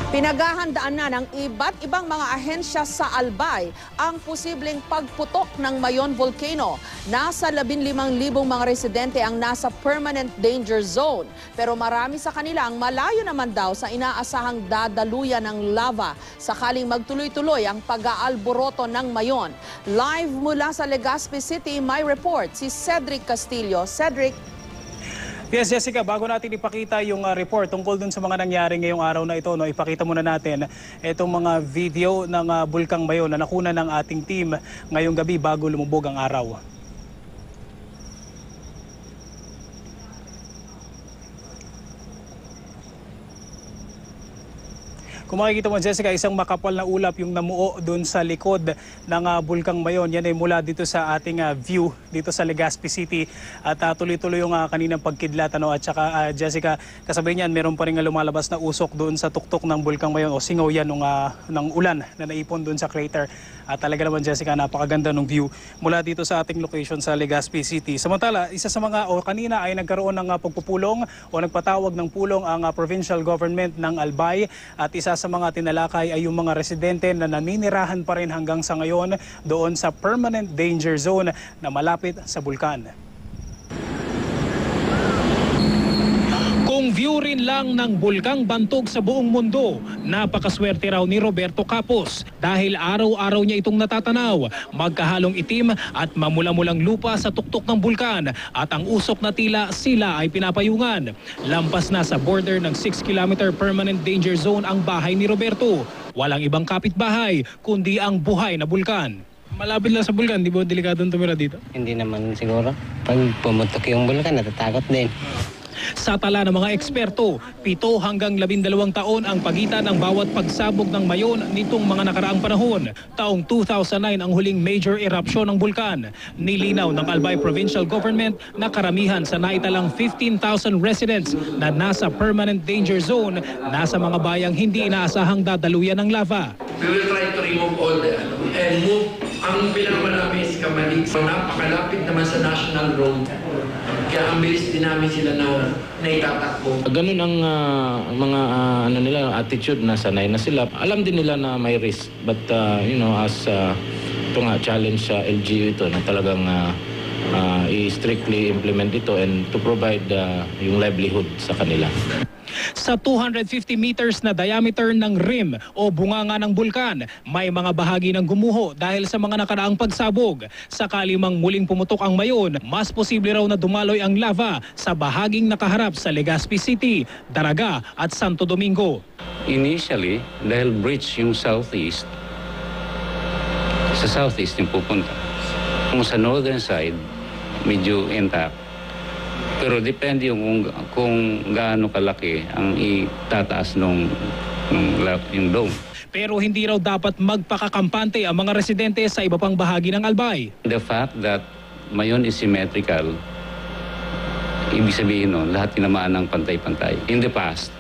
Pinaghahandaan na ng iba't ibang mga ahensya sa Albay ang posibleng pagputok ng Mayon Volcano. Nasa 15,000 mga residente ang nasa permanent danger zone. Pero marami sa kanila ang malayo naman daw sa inaasahang dadaluyan ng lava sakaling magtuloy-tuloy ang pag-aalboroto ng Mayon. Live mula sa Legazpi City, may report si Cedric Castillo. Cedric. Yes, Jessica, bago natin ipakita yung report tungkol dun sa mga nangyari ngayong araw na ito, ipakita muna natin itong mga video ng Bulkang Mayon na nakuna ng ating team ngayong gabi bago lumubog ang araw. Kung makikita mo, Jessica, isang makapal na ulap yung namuo doon sa likod ng Bulkang Mayon. Yan ay mula dito sa ating view dito sa Legazpi City. At tuloy-tuloy yung kaninang pagkidlat. At saka, Jessica, kasabay niyan, meron pa rin lumalabas na usok doon sa tuktok ng Bulkang Mayon o singaw yan ng ulan na naipon doon sa crater. At talaga naman, Jessica, napakaganda ng view mula dito sa ating location sa Legazpi City. Samantala, isa sa mga kanina ay nagkaroon ng pagpupulong o nagpatawag ng pulong ang provincial government ng Albay at isa sa mga tinalakay ay yung mga residente na naninirahan pa rin hanggang sa ngayon doon sa permanent danger zone na malapit sa bulkan. Kung view rin lang ng bulkang bantog sa buong mundo, napakaswerte raw ni Roberto Capos dahil araw-araw niya itong natatanaw. Magkahalong itim at mamula-mulang lupa sa tuktok ng bulkan at ang usok na tila sila ay pinapayungan. Lampas na sa border ng 6-kilometer permanent danger zone ang bahay ni Roberto. Walang ibang kapitbahay kundi ang buhay na bulkan. Malapit lang sa bulkan, di ba delikadong tumira dito? Hindi naman siguro. Pag pumutok yung bulkan, natatakot din. Sa tala ng mga eksperto, 7 hanggang 12 taon ang pagitan ng bawat pagsabog ng Mayon nitong mga nakaraang panahon. Taong 2009 ang huling major eruption ng bulkan. Nilinaw ng Albay Provincial Government na karamihan sa naitalang 15,000 residents na nasa permanent danger zone, nasa mga bayang hindi inaasahang dadaluyan ng lava. We will try to remove all the and move. Ang pinakamalapit is Kamalig. Napakalapit naman sa National Road. Kaya ang bilis din namin sila na itatakbo. Ganun ang mga attitude na sanay na sila. Alam din nila na may risk. But as ito nga challenge sa LGU ito na talagang i-strictly implement ito and to provide yung livelihood sa kanila. Sa 250 meters na diameter ng rim o bunganga ng bulkan, may mga bahagi ng gumuho dahil sa mga nakaraang pagsabog. Sakali mang muling pumutok ang Mayon, mas posible raw na dumaloy ang lava sa bahaging nakaharap sa Legazpi City, Daraga at Santo Domingo. Initially, dahil breach yung southeast, sa southeast yung pupunta. Kung sa northern side, medyo intact. Pero depende yung kung gaano kalaki ang itataas yung dome. Pero hindi raw dapat magpakakampante ang mga residente sa iba pang bahagi ng Albay. The fact that Mayon is symmetrical, ibig sabihin nun, lahat tinamaan ng pantay-pantay. In the past,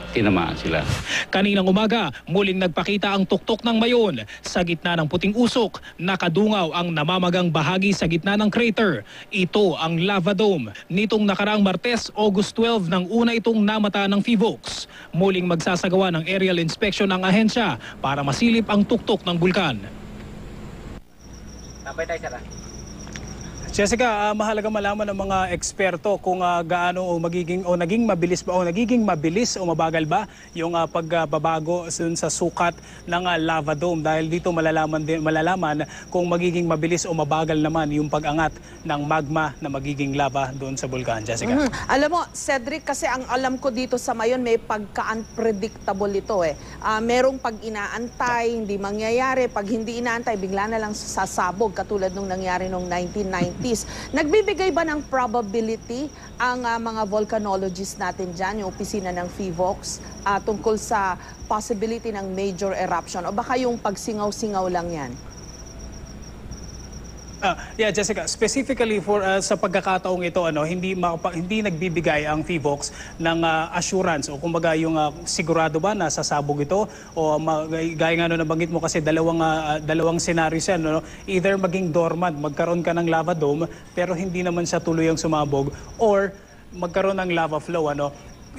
tinamaan sila. Kaninang umaga, muling nagpakita ang tuktok ng Mayon. Sa gitna ng puting usok, nakadungaw ang namamagang bahagi sa gitna ng crater. Ito ang lava dome. Nitong nakaraang Martes, August 12 nang una itong namata ng PHIVOLCS. Muling magsasagawa ng aerial inspection ang ahensya para masilip ang tuktok ng bulkan. Jessica, mahalaga malaman ng mga eksperto kung gaano naging mabilis o mabagal ba yung pagbabago sa sukat ng lava dome dahil dito malalaman kung magiging mabilis o mabagal naman yung pag-angat ng magma na magiging lava doon sa bulkan. Jessica. Alam mo, Cedric, kasi ang alam ko dito sa Mayon may pagka-unpredictable ito eh. Merong pag inaantay, hindi mangyayari. Pag hindi inaantay, bigla na lang sasabog katulad nung nangyari nung 1990. Nagbibigay ba ng probability ang mga volcanologists natin dyan, yung opisina ng PHIVOLCS, tungkol sa possibility ng major eruption? O baka yung pagsingaw-singaw lang yan? Yeah, Jessica, specifically for sa pagkakataong ito, hindi nagbibigay ang PHIVOLCS ng assurance o kumbaga yung sigurado ba na sasabog ito o gaya nga nabanggit mo kasi dalawang scenarios yan, either maging dormant, magkaroon ka ng lava dome pero hindi naman siya tuluyang sumabog or magkaroon ng lava flow,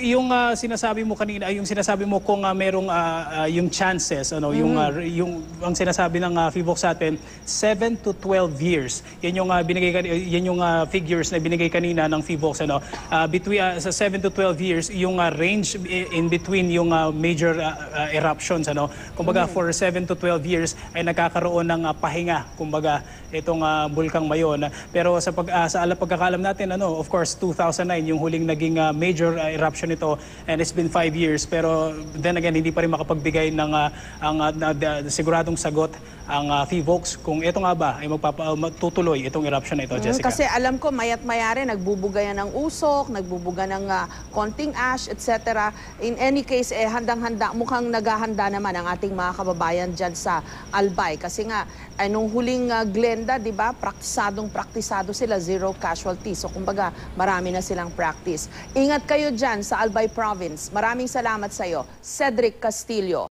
yung sinasabi mo kanina, yung sinasabi mo kung merong yung chances, yung ang sinasabi ng FIVOX sa atin, 7 to 12 years. Yan yung figures na binigay kanina ng FIVOX, between sa 7 to 12 years, yung range in between yung major eruptions, Kumbaga for 7 to 12 years ay nagkakaroon ng pahinga, kumbaga itong bulkang Mayon. Pero sa pagkakalam natin, of course 2009 yung huling naging major eruption nito, and it's been 5 years, pero then again hindi pa rin makapagbigay ng siguradong sagot ang FIVOX kung ito nga ba ay magtutuloy itong eruption na ito, Jessica. Kasi alam ko mayat mayari nagbubuga yan ng usok, nagbubuga ng konting ash, etc. In any case, handang-handa, mukhang naghahanda naman ang ating mga kababayan dyan sa Albay. Kasi nga, nung huling Glenda, di ba, praktisado sila, zero casualties. So kumbaga, marami na silang practice. Ingat kayo dyan sa Albay Province. Maraming salamat sa iyo, Cedric Castillo.